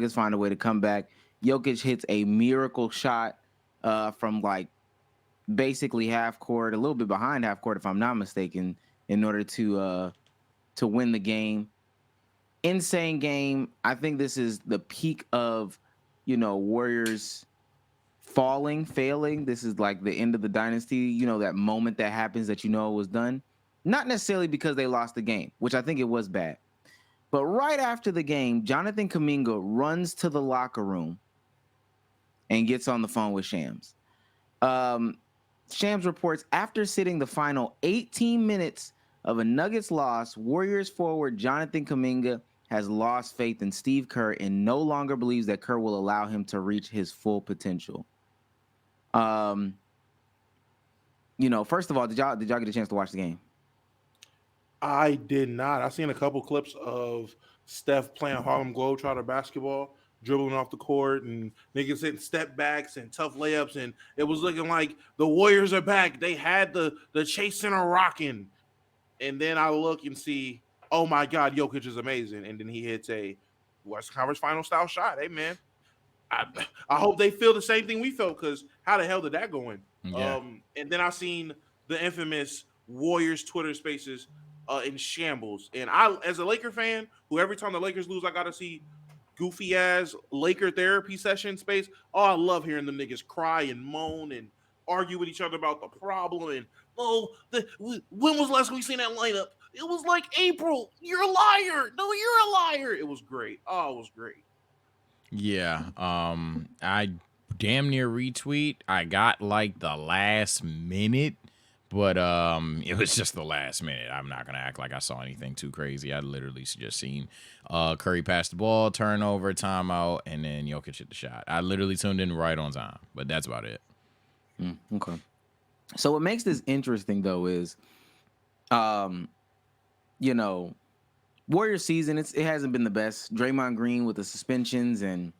Nuggets find a way to come back. Jokic hits a miracle shot from like basically half court, a little bit behind half court, if I'm not mistaken, in order to win the game. Insane game. I think this is the peak of, Warriors failing. This is like the end of the dynasty. That moment that happens that it was done. Not necessarily because they lost the game, which I think it was bad. But right after the game, Jonathan Kaminga runs to the locker room and gets on the phone with Shams. Um, Shams reports after sitting the final 18 minutes of a Nuggets loss, Warriors forward Jonathan Kaminga has lost faith in Steve Kerr and no longer believes that Kerr will allow him to reach his full potential. Um, First of all, did y'all get a chance to watch the game? I did not. I seen a couple clips of Steph playing Harlem Globetrotter basketball, dribbling off the court, and niggas hitting step backs and tough layups, and it was looking like the Warriors are back. They had the Chase Center rocking, and then I look and see, oh my God, Jokic is amazing, and then he hits a Western Conference Final style shot. Hey man, I I hope they feel the same thing we felt, because how the hell did that go in? Yeah. And then I seen the infamous Warriors Twitter Spaces in shambles, and I, as a Laker fan, who every time the Lakers lose, I gotta see goofy ass Laker therapy session space. Oh, I love hearing the niggas cry and moan and argue with each other about the problem. And when was the last time we seen that lineup? It was like April. You're a liar. No, you're a liar. It was great. Oh, it was great. Yeah. I damn near retweet. I got like the last minute, but it was just the last minute. I'm not gonna act like I saw anything too crazy. I literally just seen Curry pass the ball, turnover, timeout, and then Jokic hit the shot. I literally tuned in right on time, but that's about it. Okay. So what makes this interesting though is, um, you know, Warrior season. It hasn't been the best. Draymond Green with the suspensions and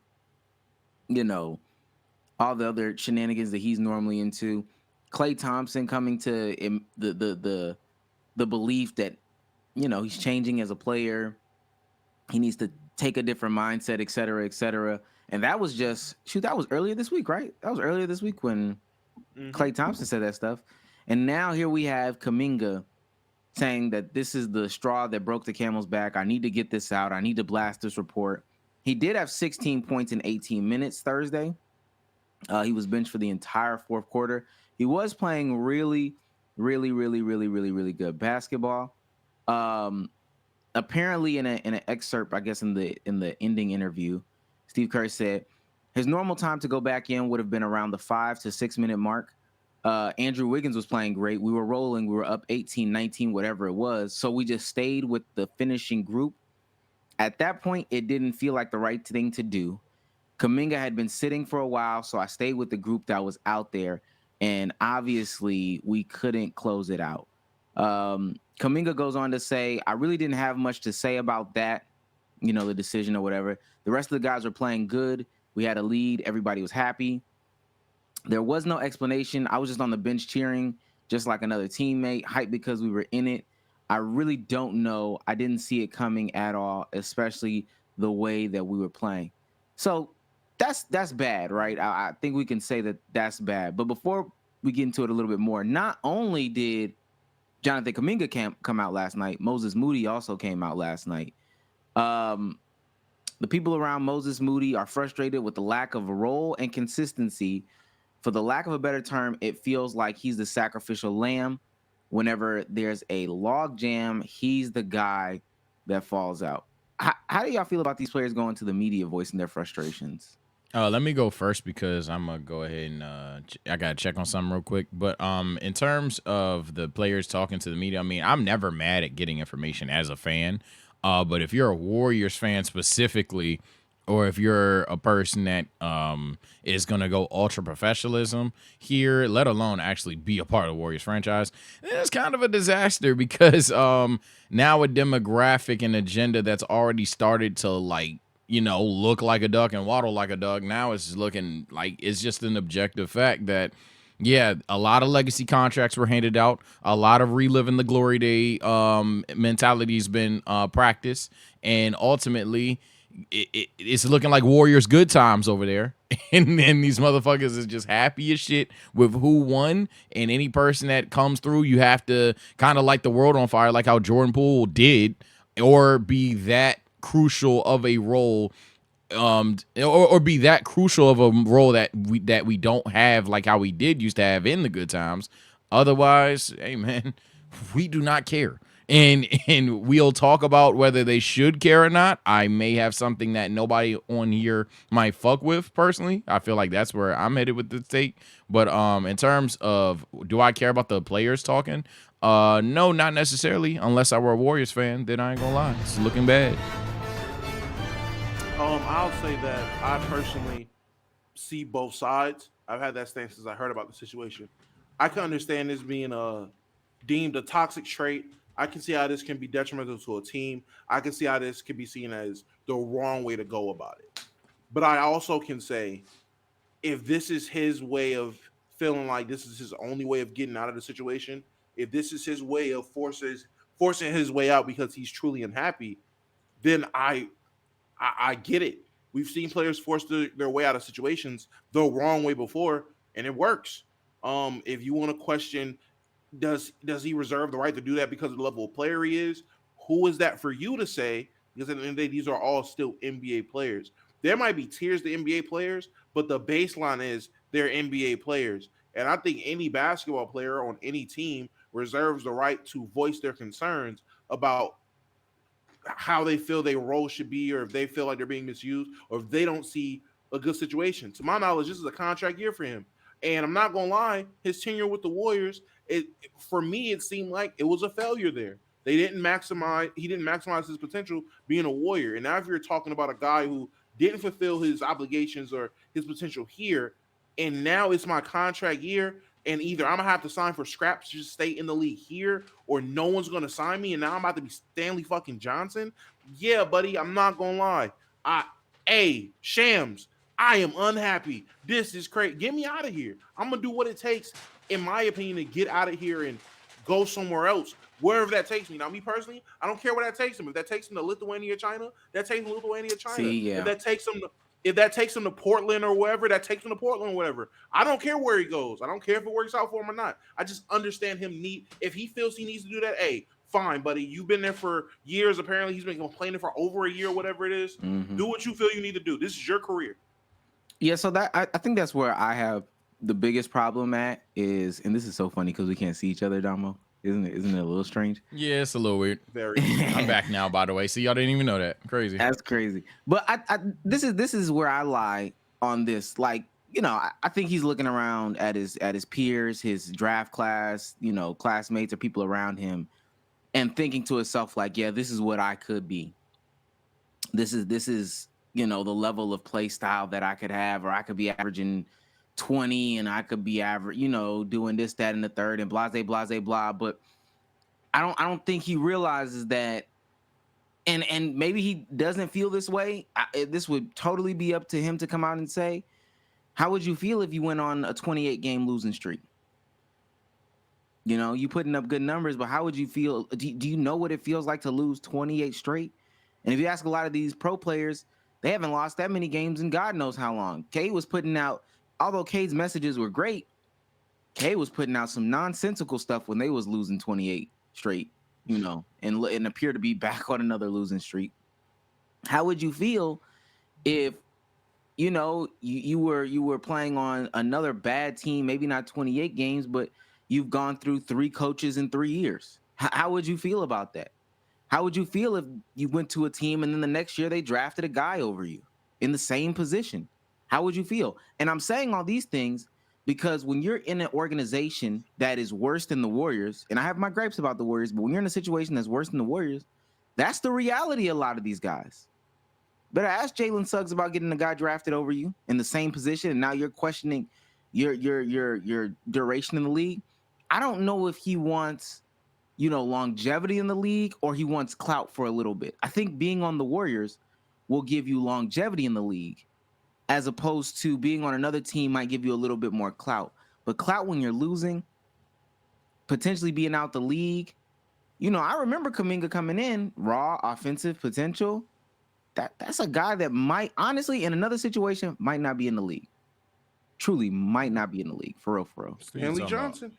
you know all the other shenanigans that he's normally into. Klay Thompson coming to the belief that he's changing as a player. He needs to take a different mindset, et cetera, et cetera. And that was just that was earlier this week, right? That was earlier this week when Klay Thompson said that stuff. And now here we have Kaminga saying that this is the straw that broke the camel's back. I need to get this out. I need to blast this report. He did have 16 points in 18 minutes Thursday. He was benched for the entire fourth quarter. He was playing really, really, really, really, really, really good basketball. Apparently, in an excerpt, I guess in the ending interview, Steve Kerr said his normal time to go back in would have been around the 5 to 6 minute mark. Andrew Wiggins was playing great. We were rolling. We were up 18, 19, whatever it was. So we just stayed with the finishing group. At that point, it didn't feel like the right thing to do. Kaminga had been sitting for a while, so I stayed with the group that was out there. And obviously, we couldn't close it out. Kaminga goes on to say, I really didn't have much to say about that, the decision or whatever. The rest of the guys were playing good. We had a lead. Everybody was happy. There was no explanation. I was just on the bench cheering, just like another teammate, hyped because we were in it. I really don't know. I didn't see it coming at all, especially the way that we were playing. So that's bad, right? I think we can say that that's bad. But before we get into it a little bit more, not only did Jonathan Kaminga come out last night, Moses Moody also came out last night. The people around Moses Moody are frustrated with the lack of role and consistency. For the lack of a better term, it feels like he's the sacrificial lamb. Whenever there's a log jam, he's the guy that falls out. How do y'all feel about these players going to the media voicing their frustrations? Let me go first because I'm gonna go ahead and I gotta check on something real quick. But in terms of the players talking to the media, I mean, I'm never mad at getting information as a fan. But if you're a Warriors fan specifically, or if you're a person that is gonna go ultra professionalism here, let alone actually be a part of the Warriors franchise, it's kind of a disaster because now a demographic and agenda that's already started to look like a duck and waddle like a duck. Now it's looking like it's just an objective fact that, yeah, a lot of legacy contracts were handed out. A lot of reliving the glory day mentality has been practiced. And ultimately, it's looking like Warriors good times over there. And then these motherfuckers is just happy as shit with who won. And any person that comes through, you have to kind of light the world on fire, like how Jordan Poole did, or be that crucial of a role, or be that crucial of a role that we don't have, like how we did used to have in the good times. Otherwise, hey man, we do not care. And we'll talk about whether they should care or not. I may have something that nobody on here might fuck with personally. I feel like that's where I'm headed with the take. But in terms of, do I care about the players talking? No, not necessarily. Unless I were a Warriors fan, then I ain't gonna lie, it's looking bad. I'll say that I personally see both sides. I've had that stance since I heard about the situation. I can understand this being deemed a toxic trait. I can see how this can be detrimental to a team. I can see how this can be seen as the wrong way to go about it. But I also can say, if this is his way of feeling like this is his only way of getting out of the situation, if this is his way of forcing his way out because he's truly unhappy, then I get it. We've seen players force their way out of situations the wrong way before, and it works. If you want to question, does he reserve the right to do that because of the level of player he is? Who is that for you to say? Because at the end of the day, these are all still NBA players. There might be tiers to NBA players, but the baseline is they're NBA players. And I think any basketball player on any team reserves the right to voice their concerns about how they feel their role should be, or if they feel like they're being misused, or if they don't see a good situation. To my knowledge, this is a contract year for him. And I'm not gonna lie, his tenure with the Warriors, for me, it seemed like it was a failure there. He didn't maximize his potential being a Warrior. And now if you're talking about a guy who didn't fulfill his obligations or his potential here, and now it's my contract year, and either I'm gonna have to sign for scraps to just stay in the league here, or no one's gonna sign me, and now I'm about to be Stanley fucking Johnson. Yeah, buddy, I'm not gonna lie. Shams, I am unhappy. This is crazy. Get me out of here. I'm gonna do what it takes, in my opinion, to get out of here and go somewhere else, wherever that takes me. Now, me personally, I don't care where that takes him. If that takes him to Lithuania, China, that takes him to Lithuania, China. See, yeah. If that takes him to Portland or wherever, that takes him to Portland or whatever. I don't care where he goes. I don't care if it works out for him or not. I just understand him if he feels he needs to do that, hey, fine, buddy. You've been there for years. Apparently, he's been complaining for over a year, whatever it is. Mm-hmm. Do what you feel you need to do. This is your career. Yeah, so that I think that's where I have the biggest problem at is, and this is so funny because we can't see each other, Damo. Isn't it a little strange? Yeah, it's a little weird. Very. I'm back now, by the way. See, y'all didn't even know that. Crazy. That's crazy. But this is where I lie on this. Like, I think he's looking around at his peers, his draft class, classmates or people around him, and thinking to himself like, yeah, this is what I could be. This is the level of play style that I could have, or I could be averaging 20 and I could be average, doing this, that, and the third, and blah, blah. But I don't think he realizes that, and maybe he doesn't feel this way. This would totally be up to him to come out and say, how would you feel if you went on a 28 game losing streak? You putting up good numbers, but how would you feel? Do you know what it feels like to lose 28 straight? And if you ask a lot of these pro players, they haven't lost that many games in God knows how long. Cade was putting out, although Cade's messages were great, Cade was putting out some nonsensical stuff when they was losing 28 straight, and appear to be back on another losing streak. How would you feel if, you were playing on another bad team, maybe not 28 games, but you've gone through 3 coaches in 3 years? How would you feel about that? How would you feel if you went to a team and then the next year they drafted a guy over you in the same position? How would you feel? And I'm saying all these things because when you're in an organization that is worse than the Warriors, and I have my gripes about the Warriors, but when you're in a situation that's worse than the Warriors, that's the reality of a lot of these guys. Better ask Jalen Suggs about getting a guy drafted over you in the same position, and now you're questioning your duration in the league. I don't know if he wants longevity in the league or he wants clout for a little bit. I think being on the Warriors will give you longevity in the league, as opposed to being on another team might give you a little bit more clout. But clout when you're losing, potentially being out the league. I remember Kaminga coming in, raw offensive potential, that's a guy that might honestly in another situation might not be in the league. Truly might not be in the league for real, for real. Stanley Johnson.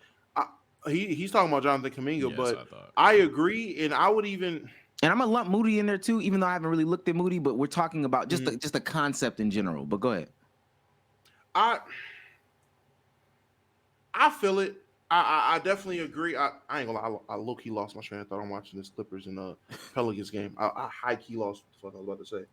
He's talking about Jonathan Kaminga, Yes, but I thought. I agree, and I would even. And I'm gonna lump Moody in there too, even though I haven't really looked at Moody. But we're talking about just the concept in general. But go ahead. I feel it. I definitely agree. I ain't gonna lie. I low key lost my train of thought. I'm watching this Clippers and Pelicans game. I high key lost what I was about to say.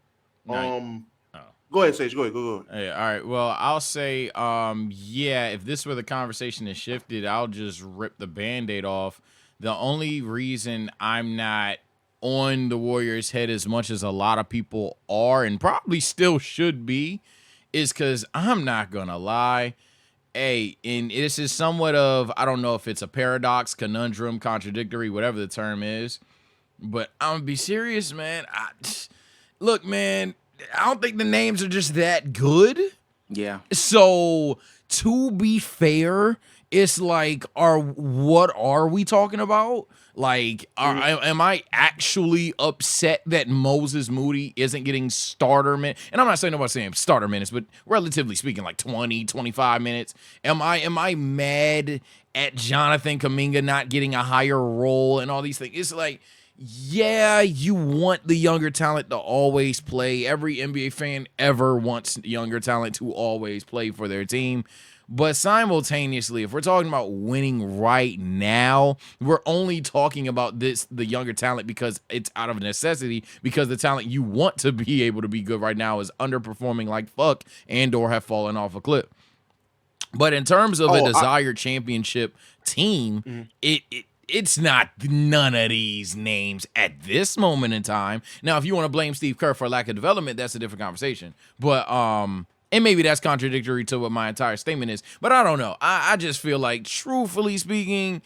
Go ahead, Sage. Go ahead. Hey, all right. Well, I'll say, yeah, if this were the conversation that shifted, I'll just rip the Band-Aid off. The only reason I'm not on the Warriors' head as much as a lot of people are, and probably still should be, is because I'm not going to lie. Hey, and this is somewhat of, I don't know if it's a paradox, conundrum, contradictory, whatever the term is, but I'm going to be serious, man. Look, man, I don't think the names are just that good. Yeah. So to be fair, it's like, what are we talking about? Like, am I actually upset that Moses Moody isn't getting starter minutes? And I'm not saying nobody's saying starter minutes, but relatively speaking, like 20, 25 minutes. Am I mad at Jonathan Kaminga not getting a higher role and all these things? It's like, yeah, you want the younger talent to always play. Every NBA fan ever wants younger talent to always play for their team. But simultaneously, if we're talking about winning right now, we're only talking about the younger talent because it's out of necessity, because the talent you want to be able to be good right now is underperforming like fuck and or have fallen off a cliff. But in terms of a desired championship team, it's not none of these names at this moment in time. Now, if you want to blame Steve Kerr for lack of development, that's a different conversation. But and maybe that's contradictory to what my entire statement is. But I don't know. I just feel like, truthfully speaking,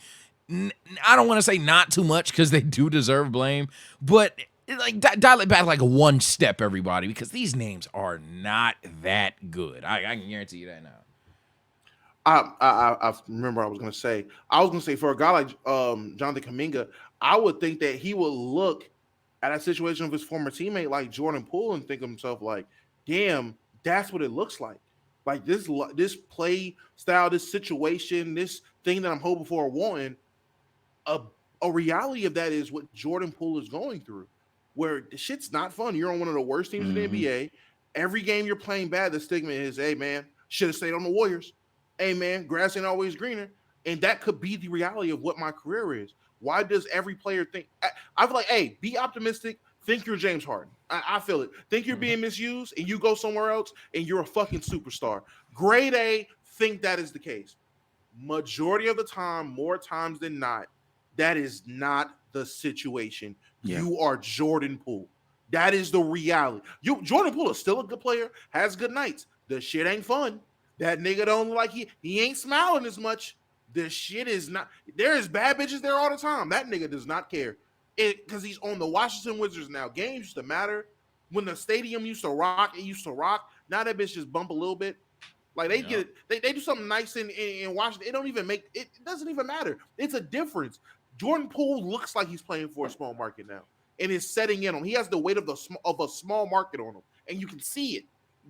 I don't want to say not too much because they do deserve blame. But like dial it back like one step, everybody, because these names are not that good. I can guarantee you that now. I remember I was gonna say for a guy like Jonathan Kaminga, I would think that he would look at a situation of his former teammate like Jordan Poole and think to himself like, damn, that's what it looks like. Like this play style, this situation, this thing that I'm hoping for or wanting, a reality of that is what Jordan Poole is going through, where the shit's not fun. You're on one of the worst teams in the NBA. Every game you're playing bad, the stigma is, hey man, should have stayed on the Warriors. Hey man, grass ain't always greener. And that could be the reality of what my career is. Why does every player think? I feel like, hey, be optimistic. Think you're James Harden. I feel it. Think you're being misused and you go somewhere else and you're a fucking superstar. Grade A, think that is the case. Majority of the time, more times than not, that is not the situation. Yeah. You are Jordan Poole. That is the reality. Jordan Poole is still a good player, has good nights. The shit ain't fun. That nigga don't like he ain't smiling as much. The shit is not. There is bad bitches there all the time. That nigga does not care. Because he's on the Washington Wizards now. Games used to matter. When the stadium used to rock, it used to rock. Now that bitch just bump a little bit. Like they do something nice in Washington. It doesn't even matter. It's a difference. Jordan Poole looks like he's playing for a small market now. And is setting in on him. He has the weight of a small market on him. And you can see it.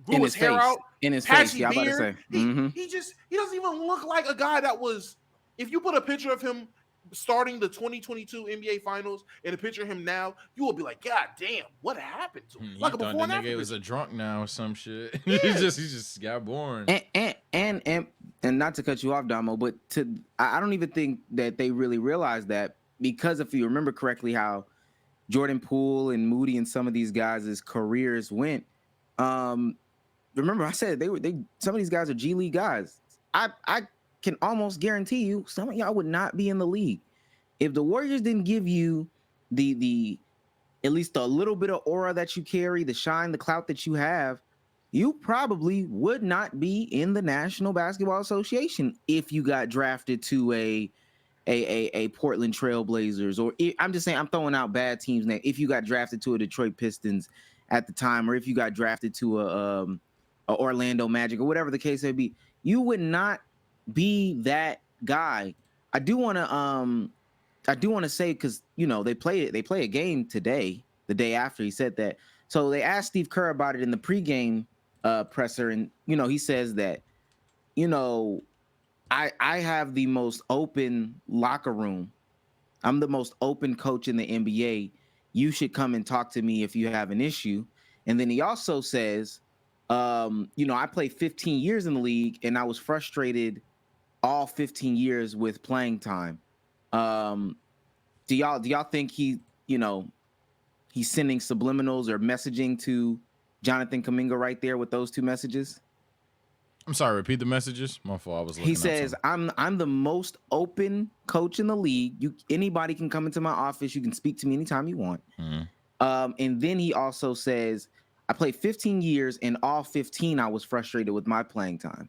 Grew his hair out. In his face. Yeah, I'm about to say. He doesn't even look like a guy that was, if you put a picture of him starting the 2022 NBA Finals and a picture of him now, you will be like, God damn, what happened to him? Like a before and after. Nigga was a drunk now or some shit. Yeah. he just got born. And not to cut you off, Damo, but I don't even think that they really realized that, because if you remember correctly how Jordan Poole and Moody and some of these guys' careers went, remember I said some of these guys are G League guys. I can almost guarantee you some of y'all would not be in the league if the Warriors didn't give you the at least a little bit of aura that you carry, the shine, the clout that you have. You probably would not be in the National Basketball Association if you got drafted to a Portland Trailblazers, or I'm just saying, I'm throwing out bad teams now. If you got drafted to a Detroit Pistons at the time, or if you got drafted to a Orlando Magic, or whatever the case may be, you would not be that guy. I do want to say, because they play a game today, the day after he said that. So they asked Steve Kerr about it in the pregame presser, and he says that I have the most open locker room. I'm the most open coach in the NBA. You should come and talk to me if you have an issue. And then he also says, I played 15 years in the league, and I was frustrated all 15 years with playing time. Do y'all think he's sending subliminals or messaging to Jonathan Kaminga right there with those two messages? I'm sorry, repeat the messages. My fault. I was looking. He says, I'm the most open coach in the league. Anybody can come into my office. You can speak to me anytime you want. Mm-hmm. And then he also says, I played 15 years, and all 15 I was frustrated with my playing time.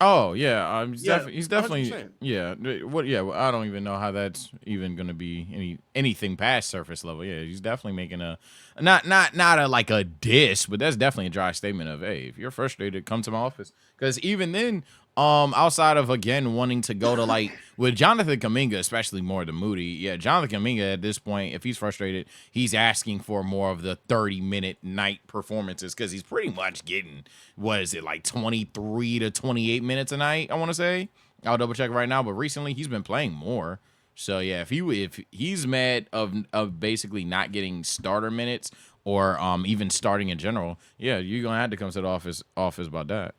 Oh yeah, he's definitely 100%. yeah. What? Yeah, well, I don't even know how that's even going to be anything past surface level. Yeah, he's definitely making a not a like a diss, but that's definitely a dry statement of, hey, if you're frustrated, come to my office. Because even then, outside of again wanting to go to like with Jonathan Kaminga, especially more than Moody, yeah, Jonathan Kaminga at this point, if he's frustrated, he's asking for more of the 30-minute night performances because he's pretty much getting, what is it, like 23 to 28 minutes a night, I want to say. I'll double check right now, but recently he's been playing more. So yeah, if he's mad of basically not getting starter minutes or even starting in general, yeah, you're gonna have to come to the office about that.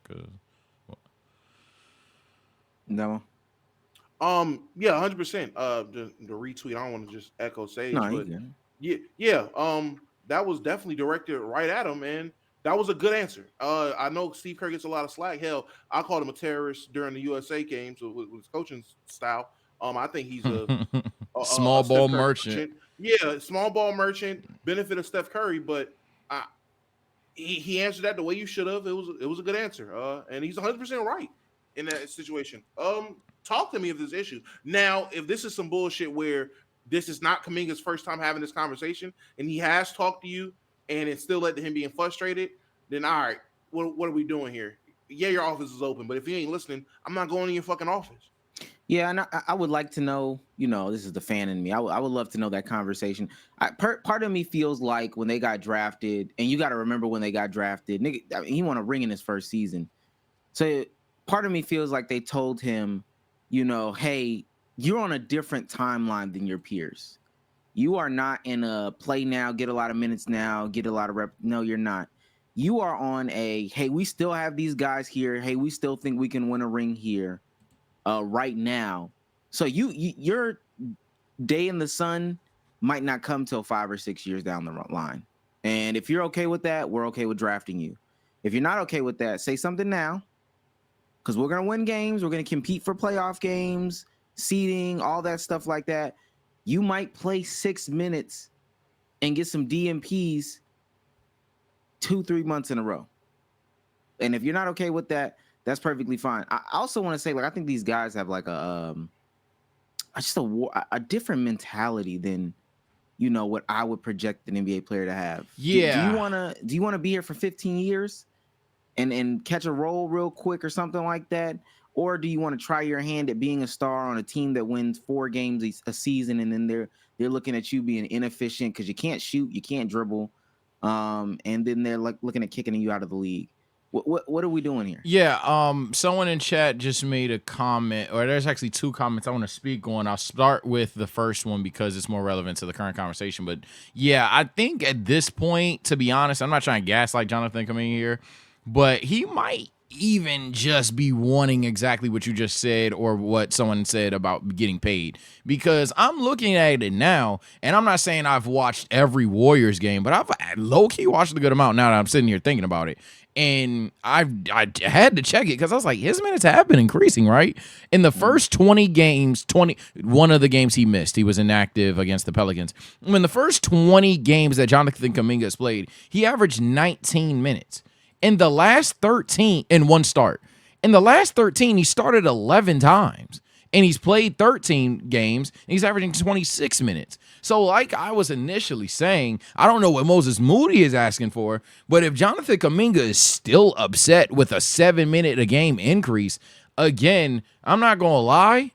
No. Yeah, 100%. The retweet. I don't want to just echo Sage, No, but yeah. That was definitely directed right at him, and that was a good answer. I know Steve Kerr gets a lot of slack. Hell, I called him a terrorist during the USA games with his coaching style. I think he's a small ball Steph Curry merchant. Yeah, small ball merchant. Benefit of Steph Curry, but he answered that the way you should have. It was a good answer. And he's 100% right in that situation. Talk to me if there's issue. Now, if this is some bullshit where this is not Kaminga's first time having this conversation, and he has talked to you, and it still led to him being frustrated, then all right, what are we doing here? Yeah, your office is open, but if you ain't listening, I'm not going to your fucking office. Yeah, and I would like to know, this is the fan in me. I would love to know that conversation. Part of me feels like when they got drafted, and you got to remember when they got drafted, nigga, I mean, he won a ring in his first season. So part of me feels like they told him, hey, you're on a different timeline than your peers. You are not in a play now, get a lot of minutes now, get a lot of rep. No, you're not. You are on a, hey, we still have these guys here. Hey, we still think we can win a ring here. Right now, so your day in the sun might not come till 5 or 6 years down the line. And if you're okay with that, we're okay with drafting you. If you're not okay with that, say something now, because we're gonna win games. We're gonna compete for playoff games, seeding, all that stuff like that. You might play 6 minutes and get some DMPs 2-3 months in a row. And if you're not okay with that, that's perfectly fine. I also want to say, like, I think these guys have like a different mentality than, what I would project an NBA player to have. Yeah. Do you want to be here for 15 years and catch a role real quick or something like that? Or do you want to try your hand at being a star on a team that wins 4 games a season, and then they're looking at you being inefficient because you can't shoot, you can't dribble, and then they're like looking at kicking you out of the league? What are we doing here? Yeah, someone in chat just made a comment, or there's actually 2 comments I want to speak on. I'll start with the first one because it's more relevant to the current conversation. But yeah, I think at this point, to be honest, I'm not trying to gaslight Jonathan coming here, but he might even just be wanting exactly what you just said or what someone said about getting paid, because I'm looking at it now, and I'm not saying I've watched every Warriors game, but I've low-key watched a good amount now that I'm sitting here thinking about it. And I had to check it because I was like, his minutes have been increasing, right? In the first 20 games, one of the games he missed, he was inactive against the Pelicans. In the first 20 games that Jonathan Kaminga has played, he averaged 19 minutes. In the last 13, in one start. In the last 13, he started 11 times. And he's played 13 games, and he's averaging 26 minutes. So like I was initially saying, I don't know what Moses Moody is asking for, but if Jonathan Kaminga is still upset with a 7-minute-a-game increase, again, I'm not going to lie,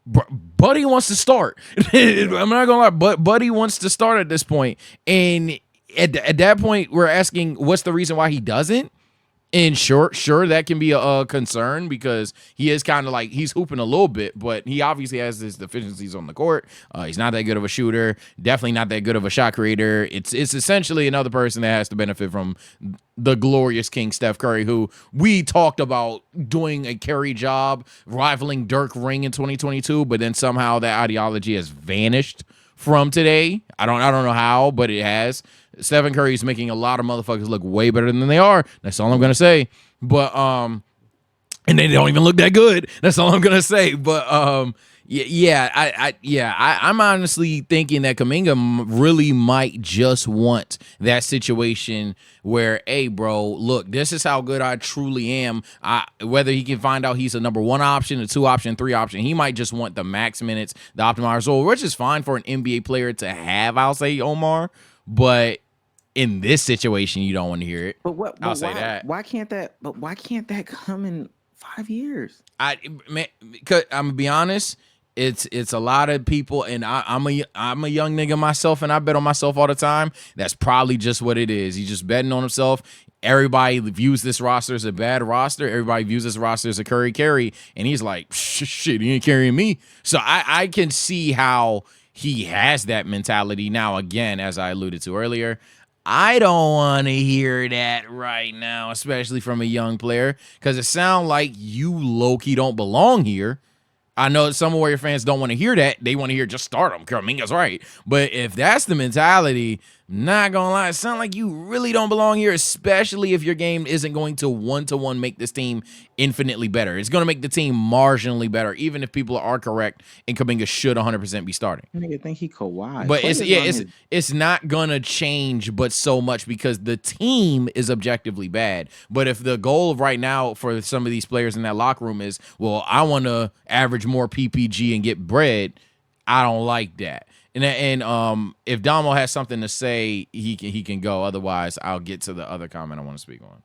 Buddy wants to start. I'm not going to lie, but Buddy wants to start at this point. And at that point, we're asking what's the reason why he doesn't. And sure, that can be a concern because he is kind of like he's hooping a little bit, but he obviously has his deficiencies on the court. He's not that good of a shooter, definitely not that good of a shot creator. It's essentially another person that has to benefit from the glorious King Steph Curry, who we talked about doing a carry job, rivaling Dirk Ring in 2022, but then somehow that ideology has vanished from today. I don't know how, but it has. Stephen Curry is making a lot of motherfuckers look way better than they are. That's all I'm gonna say. But and they don't even look that good. That's all I'm gonna say. But I'm honestly thinking that Kaminga really might just want that situation where, hey, bro, look, this is how good I truly am. Whether he can find out he's a number 1 option, a 2 option, 3 option, he might just want the max minutes, the optimized role, which is fine for an NBA player to have, I'll say, Omar. But in this situation, you don't want to hear it. But I'll say that. Why can't that come in 5 years? I'm gonna be honest. It's a lot of people, and I'm a young nigga myself, and I bet on myself all the time. That's probably just what it is. He's just betting on himself. Everybody views this roster as a bad roster. Everybody views this roster as a Curry carry, and he's like, shit, he ain't carrying me. So I can see how he has that mentality. Now, again, as I alluded to earlier, I don't want to hear that right now, especially from a young player, because it sounds like you low-key don't belong here. I know some Warrior fans don't want to hear that. They want to hear just start him. Kaminga's right. But if that's the mentality, not going to lie, it sounds like you really don't belong here, especially if your game isn't going to one-to-one make this team infinitely better. It's going to make the team marginally better, even if people are correct and Kaminga should 100% be starting. Nigga think he Kawhi. But it's not going to change but so much because the team is objectively bad. But if the goal right now for some of these players in that locker room is, well, I want to average more PPG and get bread, I don't like that. And if Damo has something to say, he can go. Otherwise, I'll get to the other comment I want to speak on.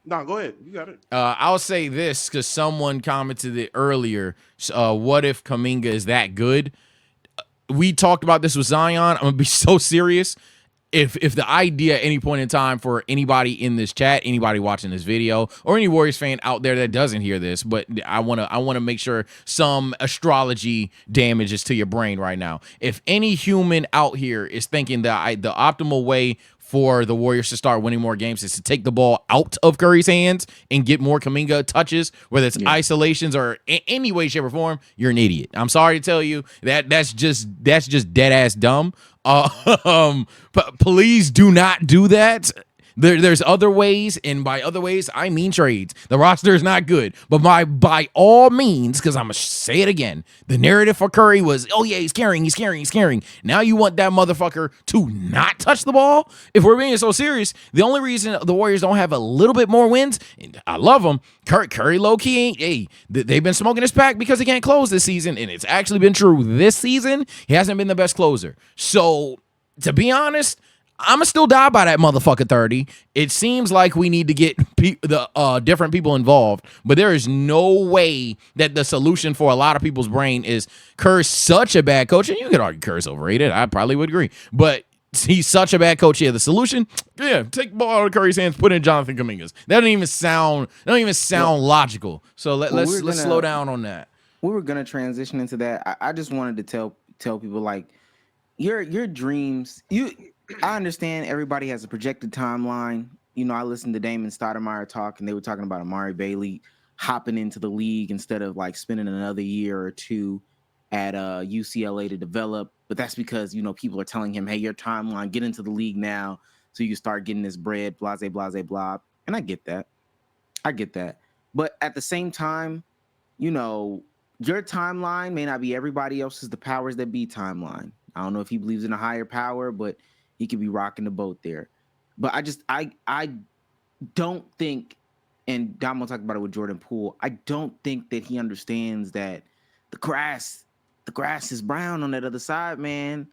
No, go ahead. You got it. I'll say this because someone commented it earlier. What if Kaminga is that good? We talked about this with Zion. I'm gonna be so serious. If the idea at any point in time for anybody in this chat, anybody watching this video, or any Warriors fan out there that doesn't hear this, but I wanna make sure some astrology damages to your brain right now. If any human out here is thinking that the optimal way for the Warriors to start winning more games is to take the ball out of Curry's hands and get more Kaminga touches, whether it's isolations or any way, shape, or form, you're an idiot. I'm sorry to tell you that's just dead ass dumb. Please do not do that. There's other ways, and by other ways, I mean trades. The roster is not good, but by all means, because I'm going to say it again, the narrative for Curry was, oh yeah, he's carrying. Now you want that motherfucker to not touch the ball? If we're being so serious, the only reason the Warriors don't have a little bit more wins, and I love them, Curry low-key ain't, hey, they've been smoking his pack because he can't close this season, and it's actually been true this season. He hasn't been the best closer. So, to be honest, I'ma still die by that motherfucker 30. It seems like we need to get the different people involved, but there is no way that the solution for a lot of people's brain is Kerr's such a bad coach, and you could argue Kerr's overrated. I probably would agree, but he's such a bad coach. Yeah, the solution, take the ball out of Curry's hands, put it in Jonathan Kaminga's. That don't even sound logical. So let's slow down on that. We were gonna transition into that. I just wanted to tell people, like, your dreams. I understand everybody has a projected timeline. You know, I listened to Damon Stoudemire talk, and they were talking about Amari Bailey hopping into the league instead of like spending another year or two at UCLA to develop. But that's because, you know, people are telling him, hey, your timeline, get into the league now so you can start getting this bread, blase, blase, blah. And I get that. But at the same time, you know, your timeline may not be everybody else's, the powers that be timeline. I don't know if he believes in a higher power, but he could be rocking the boat there. But I don't think, and Damo talked about it with Jordan Poole, I don't think that he understands that the grass is brown on that other side, man.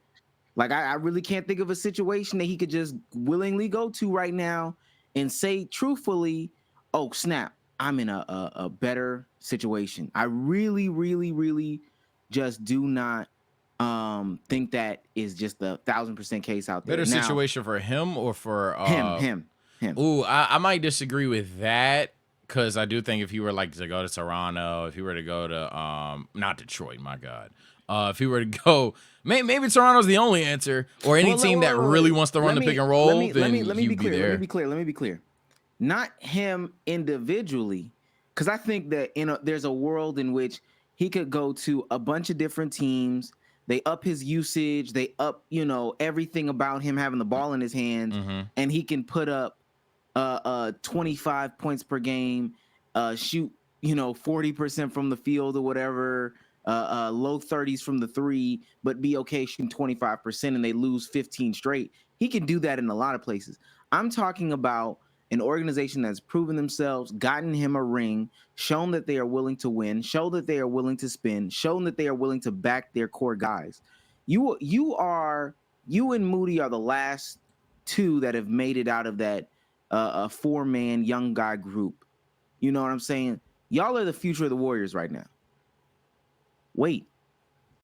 Like, I really can't think of a situation that he could just willingly go to right now and say truthfully, oh, snap, I'm in a better situation. I really, really, really just do not think that is just a 1,000% case out there. Better Now, situation for him or for him. Ooh, I might disagree with that because I do think if he were like to go to Toronto, if he were to go to not Detroit, my God, if he were to go, maybe Toronto's the only answer, or any team that really wants to run the pick and roll, then he'd be there. Let me be clear. Not him individually, because I think that there's a world in which he could go to a bunch of different teams. They up his usage. They up, everything about him having the ball in his hands, and he can put up 25 points per game, shoot 40% from the field or whatever, low 30s from the three, but be okay shooting 25%, and they lose 15 straight. He can do that in a lot of places. I'm talking about an organization that's proven themselves, gotten him a ring, shown that they are willing to win, shown that they are willing to spend, shown that they are willing to back their core guys. You and Moody are the last two that have made it out of that a 4-man young guy group. You know what I'm saying? Y'all are the future of the Warriors right now. Wait.